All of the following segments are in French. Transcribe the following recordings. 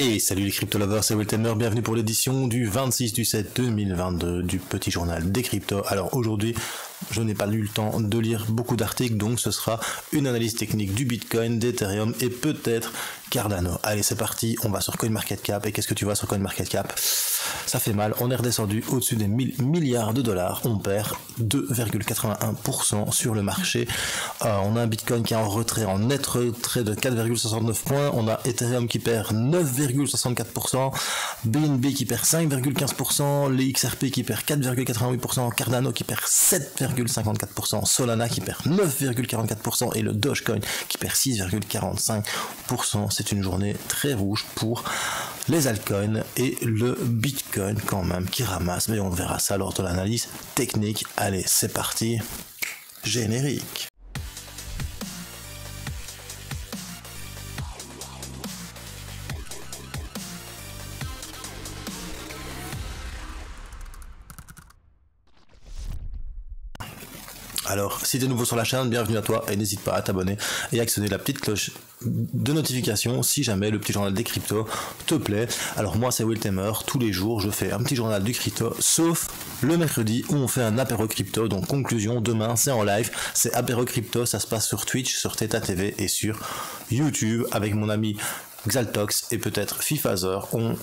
Et salut les crypto lovers, c'est Wiltamer, bienvenue pour l'édition du 26 du 7 2022 du petit journal des cryptos. Alors aujourd'hui, je n'ai pas eu le temps de lire beaucoup d'articles, donc ce sera une analyse technique du Bitcoin, d'Ethereum et peut-être Cardano. Allez, c'est parti, on va sur CoinMarketCap. Et qu'est-ce que tu vois sur CoinMarketCap? Ça fait mal, on est redescendu au-dessus des 1000 milliards de dollars, on perd 2,81% sur le marché. On a un Bitcoin qui est en retrait, en net retrait de 4,69 points, on a Ethereum qui perd 9,64%, BNB qui perd 5,15%, les XRP qui perd 4,88%, Cardano qui perd 7,54%, Solana qui perd 9,44% et le Dogecoin qui perd 6,45%. C'est une journée très rouge pour les altcoins et le Bitcoin quand même qui ramasse, mais on verra ça lors de l'analyse technique. Allez, c'est parti, générique. Alors, si tu es nouveau sur la chaîne, bienvenue à toi et n'hésite pas à t'abonner et à actionner la petite cloche de notification si jamais le petit journal des cryptos te plaît. Alors moi c'est Wiltamer, tous les jours je fais un petit journal du crypto, sauf le mercredi où on fait un apéro crypto. Donc conclusion, demain c'est en live, c'est apéro crypto, ça se passe sur Twitch, sur Theta TV et sur YouTube avec mon ami Xaltox et peut-être Fifazer. On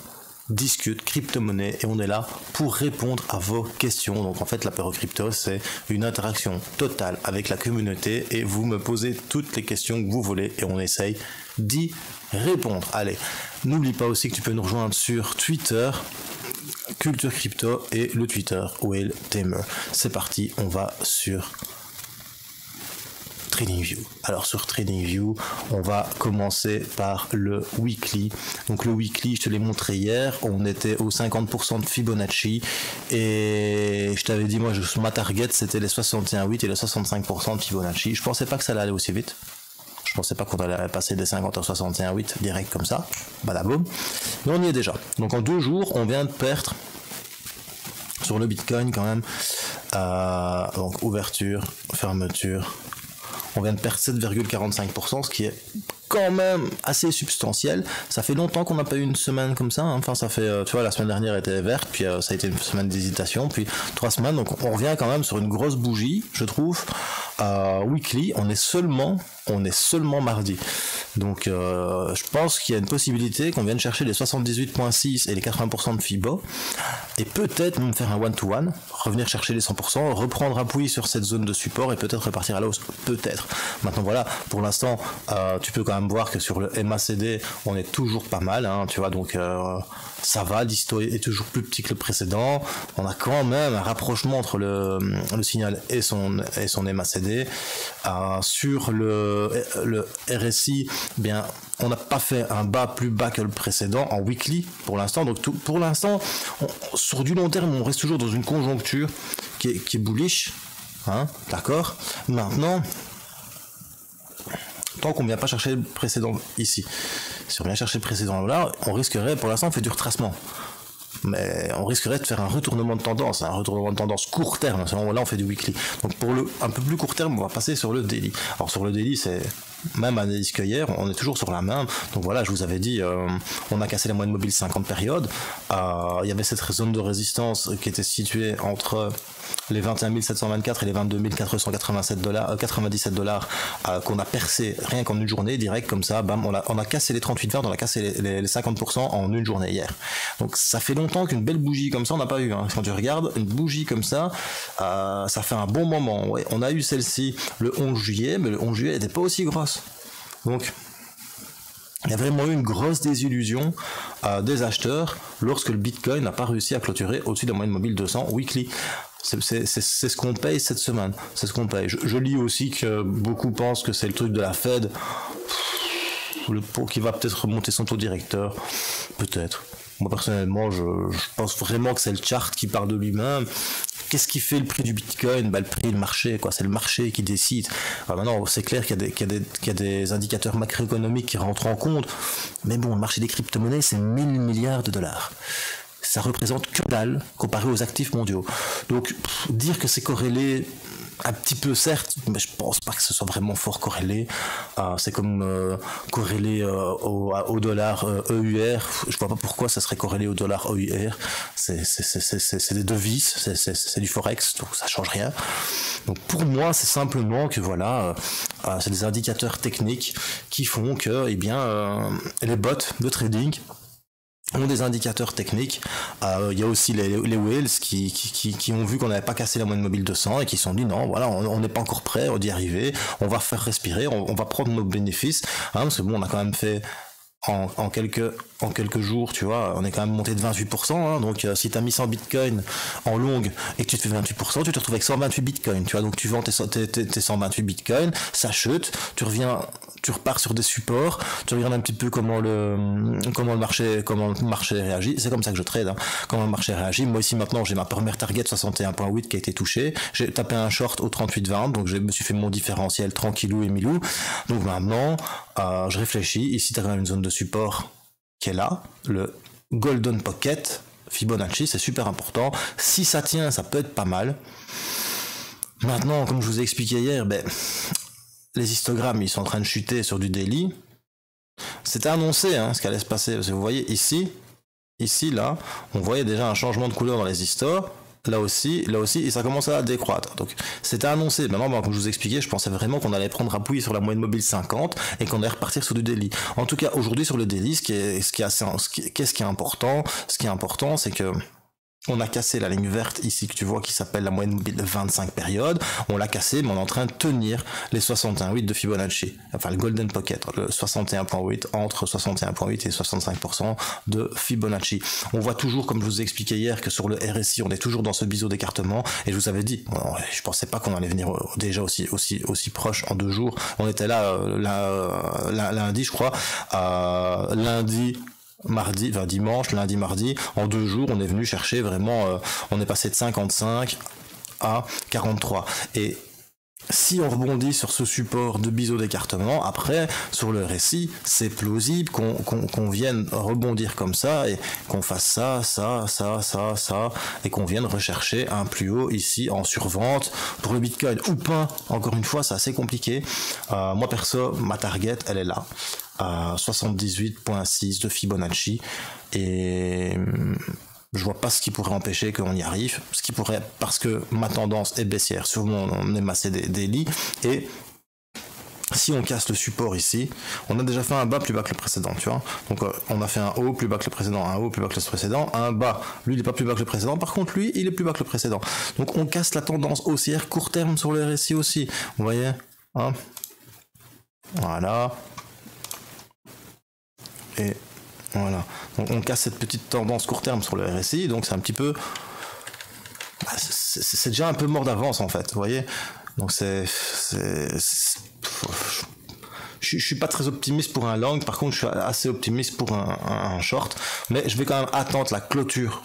discute crypto-monnaie et on est là pour répondre à vos questions. Donc en fait l'apéro crypto c'est une interaction totale avec la communauté et vous me posez toutes les questions que vous voulez et on essaye d'y répondre. Allez, n'oublie pas aussi que tu peux nous rejoindre sur Twitter Culture Crypto et le Twitter Wiltamer. C'est parti, on va sur TradingView. Alors sur TradingView, on va commencer par le weekly. Donc le weekly, je te l'ai montré hier, on était aux 50% de Fibonacci et je t'avais dit moi ma target c'était les 61,8 et les 65% de Fibonacci. Je pensais pas que ça allait aller aussi vite. Je pensais pas qu'on allait passer des 50 à 61,8 direct comme ça. Badaboum. Mais on y est déjà. Donc en 2 jours, on vient de perdre sur le Bitcoin quand même. Donc ouverture, fermeture. On vient de perdre 7,45%, ce qui est quand même assez substantiel. Ça fait longtemps qu'on n'a pas eu une semaine comme ça, hein. Enfin ça fait, tu vois, la semaine dernière était verte, puis ça a été une semaine d'hésitation, puis 3 semaines, donc on revient quand même sur une grosse bougie, je trouve. Weekly, on est seulement mardi. Donc je pense qu'il y a une possibilité qu'on vienne chercher les 78,6 et les 80% de Fibo, et peut-être même faire un one-to-one, revenir chercher les 100%, reprendre appui sur cette zone de support et peut-être repartir à la hausse, peut-être. Maintenant voilà, pour l'instant, tu peux quand même voir que sur le MACD, on est toujours pas mal, hein, tu vois, donc ça va, l'histo est toujours plus petit que le précédent, on a quand même un rapprochement entre le signal et son MACD. Sur le RSI, bien, on n'a pas fait un bas plus bas que le précédent en weekly pour l'instant, donc pour l'instant, sur du long terme, on reste toujours dans une conjoncture qui est bullish, hein, d'accord. Maintenant, tant qu'on ne vient pas chercher le précédent ici, si on vient chercher le précédent là, on risquerait, pour l'instant on fait du retracement, mais on risquerait de faire un retournement de tendance court terme. Là on fait du weekly, donc pour le un peu plus court terme on va passer sur le daily. Alors sur le daily c'est même analyse que hier, on est toujours sur la même. Donc voilà, je vous avais dit, on a cassé la moyenne mobile 50 périodes. Il y avait cette zone de résistance qui était située entre les 21 724 et les 22 497 $, 97 $, qu'on a percé rien qu'en une journée, direct comme ça, bam, on a cassé les 38,20, on a cassé les 50% en une journée hier. Donc ça fait longtemps qu'une belle bougie comme ça on n'a pas eu, hein. Quand tu regardes une bougie comme ça, ça fait un bon moment. Ouais, on a eu celle-ci le 11 juillet, mais le 11 juillet n'était pas aussi grosse. Donc il y a vraiment eu une grosse désillusion des acheteurs lorsque le Bitcoin n'a pas réussi à clôturer au-dessus de la moyenne mobile 200 weekly. C'est ce qu'on paye cette semaine. C'est ce qu'on paye. Je lis aussi que beaucoup pensent que c'est le truc de la Fed, qui va peut-être remonter son taux directeur. Peut-être. Moi personnellement, je pense vraiment que c'est le chart qui parle de lui-même. Qu'est-ce qui fait le prix du Bitcoin? Le prix, le marché, quoi. C'est le marché qui décide. Alors maintenant, c'est clair qu'il y a des indicateurs macroéconomiques qui rentrent en compte. Mais bon, le marché des crypto-monnaies, c'est 1000 milliards de dollars. Ça représente que dalle comparé aux actifs mondiaux. Donc, dire que c'est corrélé, Un petit peu certes, mais je pense pas que ce soit vraiment fort corrélé. C'est comme corrélé au dollar EUR. Je vois pas pourquoi ça serait corrélé au dollar EUR. C'est des devises, c'est du forex, donc ça change rien. Donc pour moi, c'est simplement que voilà, c'est des indicateurs techniques qui font que, eh bien, les bots de trading ont des indicateurs techniques. Il y a aussi les whales qui ont vu qu'on n'avait pas cassé la moyenne mobile 200 et qui se sont dit non, voilà, on n'est pas encore prêt d'y arriver, on va faire respirer, on va prendre nos bénéfices, hein, parce que bon, on a quand même fait en quelques jours, tu vois, on est quand même monté de 28%, hein, donc si tu as mis 100 bitcoins en longue et que tu te fais 28%, tu te retrouves avec 128 bitcoins, tu vois, donc tu vends tes 128 bitcoins, ça chute, tu repars sur des supports, tu regardes un petit peu comment le marché réagit. C'est comme ça que je trade, hein. Comment le marché réagit. Moi ici maintenant j'ai ma première target 61.8 qui a été touchée. J'ai tapé un short au 38.20, donc je me suis fait mon différentiel tranquillou et milou. Donc maintenant je réfléchis. Ici tu as quand même une zone de support qui est là, le Golden Pocket Fibonacci, c'est super important. Si ça tient, ça peut être pas mal. Maintenant, comme je vous ai expliqué hier, les histogrammes, ils sont en train de chuter sur du daily. C'était annoncé, hein, ce qui allait se passer. Parce que vous voyez ici, là, on voyait déjà un changement de couleur dans les histos. Là aussi, et ça commençait à décroître. Donc, c'était annoncé. Maintenant, comme je vous expliquais, je pensais vraiment qu'on allait prendre appui sur la moyenne mobile 50 et qu'on allait repartir sur du daily. En tout cas, aujourd'hui, sur le daily, ce qui est important, c'est que on a cassé la ligne verte ici que tu vois qui s'appelle la moyenne mobile de 25 périodes. On l'a cassé, mais on est en train de tenir les 61.8 de Fibonacci. Enfin, le Golden Pocket, le 61.8 entre 61.8 et 65% de Fibonacci. On voit toujours, comme je vous ai expliqué hier, que sur le RSI, on est toujours dans ce biseau d'écartement. Et je vous avais dit, je pensais pas qu'on allait venir déjà aussi proche en 2 jours. On était là, lundi, je crois, lundi, mardi, enfin dimanche, lundi, mardi, en 2 jours, on est venu chercher vraiment, on est passé de 55 à 43. Et si on rebondit sur ce support de biseau d'écartement, après, sur le RSI, c'est plausible qu'on vienne rebondir comme ça et qu'on fasse ça, et qu'on vienne rechercher un plus haut ici en survente pour le Bitcoin ou pas. Encore une fois, c'est assez compliqué. Moi perso, ma target, elle est là. À 78.6 de Fibonacci et je vois pas ce qui pourrait empêcher qu'on y arrive, parce que ma tendance est baissière sur mon émassé des lits, et si on casse le support ici, on a déjà fait un bas plus bas que le précédent, tu vois. Donc on a fait un haut plus bas que le précédent, un haut plus bas que le précédent, un bas, lui il est pas plus bas que le précédent, par contre lui il est plus bas que le précédent. Donc on casse la tendance haussière court terme sur le RSI aussi, vous voyez, hein, voilà. Et voilà, donc on casse cette petite tendance court terme sur le RSI, donc c'est un petit peu, c'est déjà un peu mort d'avance en fait, vous voyez. Donc je suis pas très optimiste pour un long, par contre je suis assez optimiste pour un short, mais je vais quand même attendre la clôture.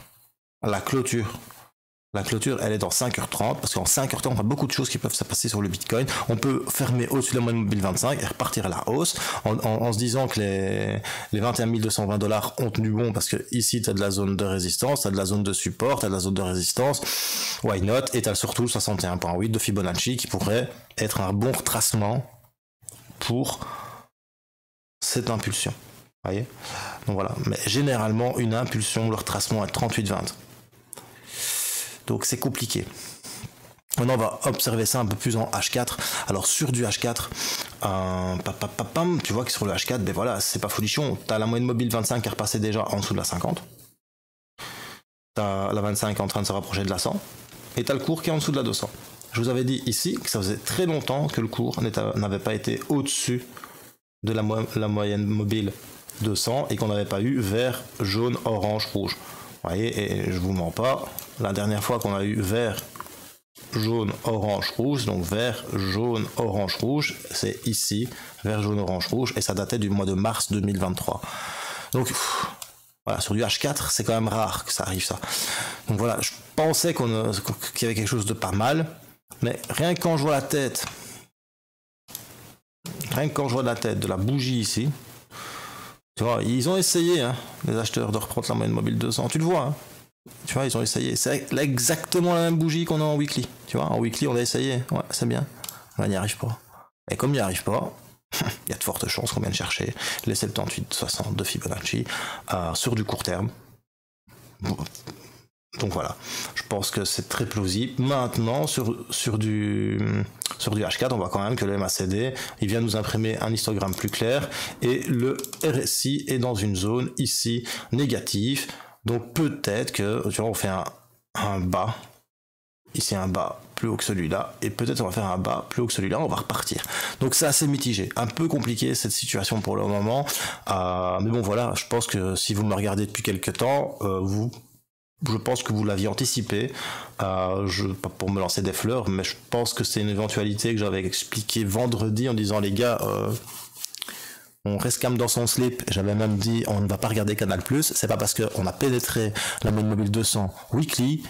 La clôture, elle est dans 5h30, parce qu'en 5h30, on a beaucoup de choses qui peuvent se passer sur le Bitcoin. On peut fermer au-dessus de la moyenne mobile 25 et repartir à la hausse, en se disant que les 21 220 $ ont tenu bon, parce que ici, tu as de la zone de résistance, tu as de la zone de support, tu as de la zone de résistance, why not, et tu as surtout le 61.8 de Fibonacci qui pourrait être un bon retracement pour cette impulsion. Voyez, donc voilà, mais généralement, une impulsion, le retracement est 38,20. Donc c'est compliqué. Maintenant on va observer ça un peu plus en H4. Alors sur du H4, tu vois que sur le H4, ben voilà, c'est pas folichon. T'as la moyenne mobile 25 qui est repassée déjà en dessous de la 50. T'as la 25 qui est en train de se rapprocher de la 100. Et t'as le cours qui est en dessous de la 200. Je vous avais dit ici que ça faisait très longtemps que le cours n'avait pas été au-dessus de la moyenne mobile 200 et qu'on n'avait pas eu vert, jaune, orange, rouge. Vous voyez, et je vous mens pas, la dernière fois qu'on a eu vert, jaune, orange, rouge, donc vert, jaune, orange, rouge, c'est ici, vert, jaune, orange, rouge, et ça datait du mois de mars 2023. Donc, voilà, sur du H4, c'est quand même rare que ça arrive ça. Donc voilà, je pensais qu'il y avait quelque chose de pas mal, mais rien que quand je vois la tête, de la bougie ici, tu vois, ils ont essayé, hein, les acheteurs, de reprendre la moyenne mobile 200, tu le vois, hein. Tu vois, ils ont essayé. C'est exactement la même bougie qu'on a en weekly. Tu vois, en weekly, on a essayé. Ouais, c'est bien. On n'y arrive pas. Et comme il n'y arrive pas, il y a de fortes chances qu'on vienne chercher les 78-60 de Fibonacci sur du court terme. Donc voilà, je pense que c'est très plausible. Maintenant, sur du H4, on voit quand même que le MACD, il vient nous imprimer un histogramme plus clair et le RSI est dans une zone ici négative. Donc peut-être que, tu vois, on fait un bas, ici un bas plus haut que celui-là, et peut-être on va faire un bas plus haut que celui-là, on va repartir. Donc c'est assez mitigé, un peu compliqué cette situation pour le moment, mais bon voilà, je pense que si vous me regardez depuis quelques temps, je pense que vous l'aviez anticipé, pas pour me lancer des fleurs, mais je pense que c'est une éventualité que j'avais expliqué vendredi en disant les gars, on reste calme dans son slip. J'avais même dit on ne va pas regarder Canal+, c'est pas parce qu'on a pénétré la moyenne mobile 200 weekly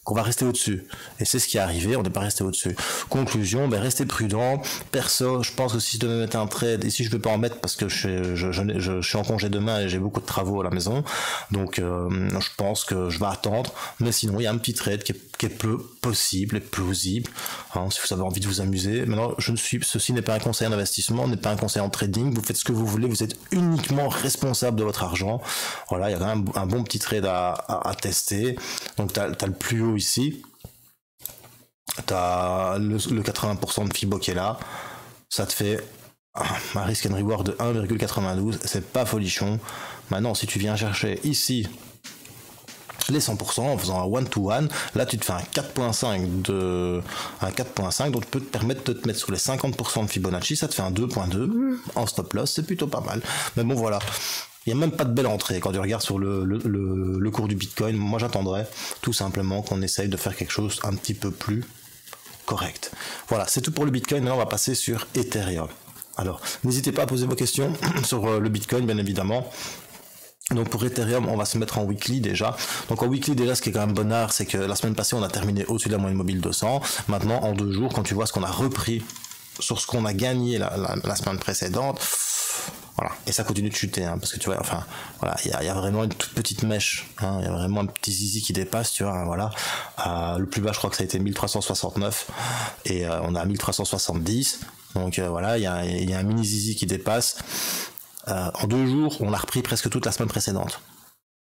qu'on va rester au-dessus. Et c'est ce qui est arrivé, on n'est pas resté au-dessus. Conclusion, ben restez prudent. Perso, je pense que si je devais mettre un trade, ici je ne vais pas en mettre parce que je suis en congé demain et j'ai beaucoup de travaux à la maison, donc je pense que je vais attendre. Mais sinon, il y a un petit trade qui est possible et plausible, hein, si vous avez envie de vous amuser. Maintenant, ceci n'est pas un conseil en investissement, n'est pas un conseil en trading, vous faites ce que vous voulez, vous êtes uniquement responsable de votre argent. Voilà, il y a quand même un bon petit trade à tester. Donc tu as le plus haut ici, tu as le 80% de Fibo qui est là, ça te fait un risk and reward de 1,92, c'est pas folichon. Maintenant, si tu viens chercher ici les 100% en faisant un one-to-one, là tu te fais un 4.5 donc tu peux te permettre de te mettre sur les 50% de Fibonacci, ça te fait un 2.2 en stop loss, c'est plutôt pas mal. Mais bon voilà, il n'y a même pas de belle entrée quand tu regardes sur le cours du Bitcoin. Moi j'attendrais tout simplement qu'on essaye de faire quelque chose un petit peu plus correct. Voilà, c'est tout pour le Bitcoin. Maintenant on va passer sur Ethereum. Alors n'hésitez pas à poser vos questions sur le Bitcoin bien évidemment. Donc pour Ethereum, on va se mettre en weekly déjà. Donc en weekly déjà, ce qui est quand même bonnard, c'est que la semaine passée, on a terminé au-dessus de la moyenne mobile 200. Maintenant, en 2 jours, quand tu vois ce qu'on a repris sur ce qu'on a gagné la semaine précédente, voilà. Et ça continue de chuter, hein, parce que tu vois, enfin, voilà, il y a vraiment une toute petite mèche, hein, il y a vraiment un petit zizi qui dépasse, tu vois, hein, voilà. Le plus bas, je crois que ça a été 1369, et on est à 1370. Donc voilà, il y a un mini zizi qui dépasse. En 2 jours, on a repris presque toute la semaine précédente.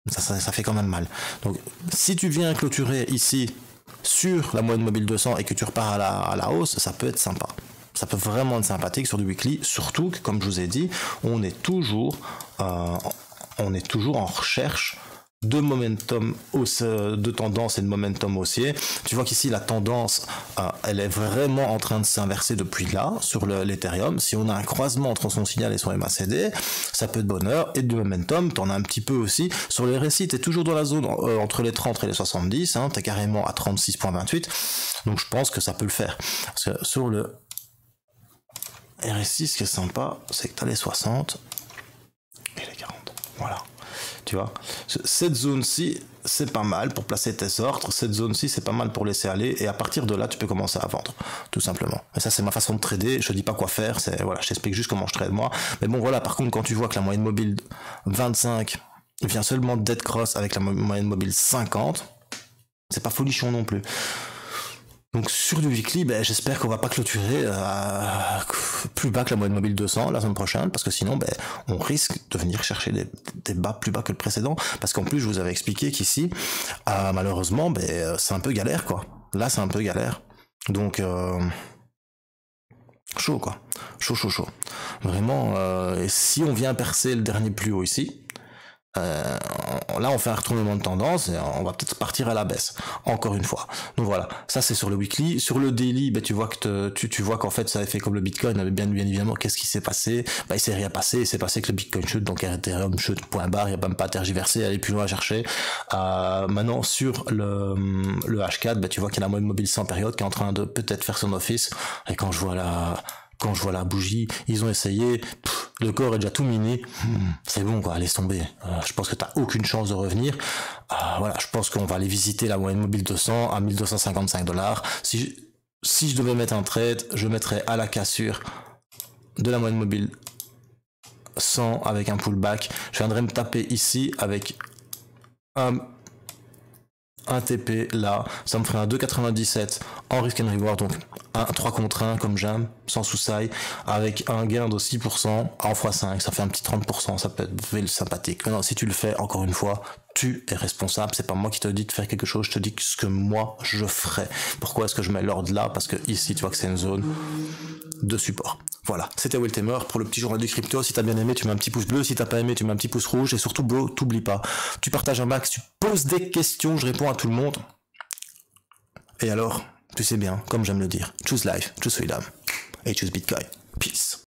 Ça fait quand même mal. Donc, si tu viens clôturer ici sur la moyenne mobile 200 et que tu repars à la hausse, ça peut être sympa. Ça peut vraiment être sympathique sur du weekly, surtout que, comme je vous ai dit, on est toujours en recherche de momentum de tendance et de momentum haussier. Tu vois qu'ici la tendance elle est vraiment en train de s'inverser depuis là sur l'Ethereum. Si on a un croisement entre son signal et son MACD, ça peut être bonheur. Et du momentum, t'en as un petit peu aussi sur le RSI. T'es toujours dans la zone entre les 30 et les 70, hein, t'es carrément à 36.28, donc je pense que ça peut le faire. Parce que sur le RSI, ce qui est sympa, c'est que t'as les 60 et les 40. Voilà. Tu vois, cette zone-ci, c'est pas mal pour placer tes ordres. Cette zone-ci, c'est pas mal pour laisser aller. Et à partir de là, tu peux commencer à vendre, tout simplement. Et ça, c'est ma façon de trader. Je te dis pas quoi faire. Voilà, je t'explique juste comment je trade moi. Mais bon, voilà. Par contre, quand tu vois que la moyenne mobile 25 vient seulement de dead cross avec la moyenne mobile 50, c'est pas folichon non plus. Donc sur du weekly, j'espère qu'on va pas clôturer plus bas que la moyenne mobile 200 la semaine prochaine, parce que sinon on risque de venir chercher des bas plus bas que le précédent, parce qu'en plus je vous avais expliqué qu'ici malheureusement c'est un peu galère quoi. Là c'est un peu galère, donc chaud quoi, chaud. Vraiment, et si on vient percer le dernier plus haut ici, là on fait un retournement de tendance et on va peut-être partir à la baisse encore une fois. Donc voilà, ça c'est sur le weekly. Sur le daily, tu vois que tu vois qu'en fait ça a fait comme le Bitcoin, bien évidemment. Qu'est-ce qui s'est passé? Il s'est rien passé, il s'est passé que le Bitcoin chute, donc Ethereum chute, point barre, il n'y a même pas à tergiverser, aller plus loin à chercher. Maintenant sur le H4, tu vois qu'il y a la moyenne mobile 100 période qui est en train de peut-être faire son office, et quand je vois la bougie, ils ont essayé, le corps est déjà tout miné, c'est bon quoi, laisse tomber. Je pense que t'as aucune chance de revenir. Voilà, je pense qu'on va aller visiter la moyenne mobile 200 à 1255$. Si je devais mettre un trade, je mettrais à la cassure de la moyenne mobile 100 avec un pullback. Je viendrais me taper ici avec un un TP là, ça me ferait un 2,97 en risk and reward, donc un 3 contre 1 comme j'aime, sans sous-side, avec un gain de 6% en x5, ça fait un petit 30%, ça peut être sympathique. Maintenant, si tu le fais, encore une fois, tu es responsable, c'est pas moi qui te dis de faire quelque chose, je te dis ce que moi je ferais. Pourquoi est-ce que je mets l'ordre là? Parce que ici, tu vois que c'est une zone de support. Voilà, c'était Wiltemer pour le petit journal du crypto. Si t'as bien aimé, tu mets un petit pouce bleu. Si t'as pas aimé, tu mets un petit pouce rouge. Et surtout, bro, t'oublies pas. Tu partages un max, tu poses des questions, je réponds à tout le monde. Et alors, tu sais bien, comme j'aime le dire, choose life, choose freedom et choose Bitcoin. Peace.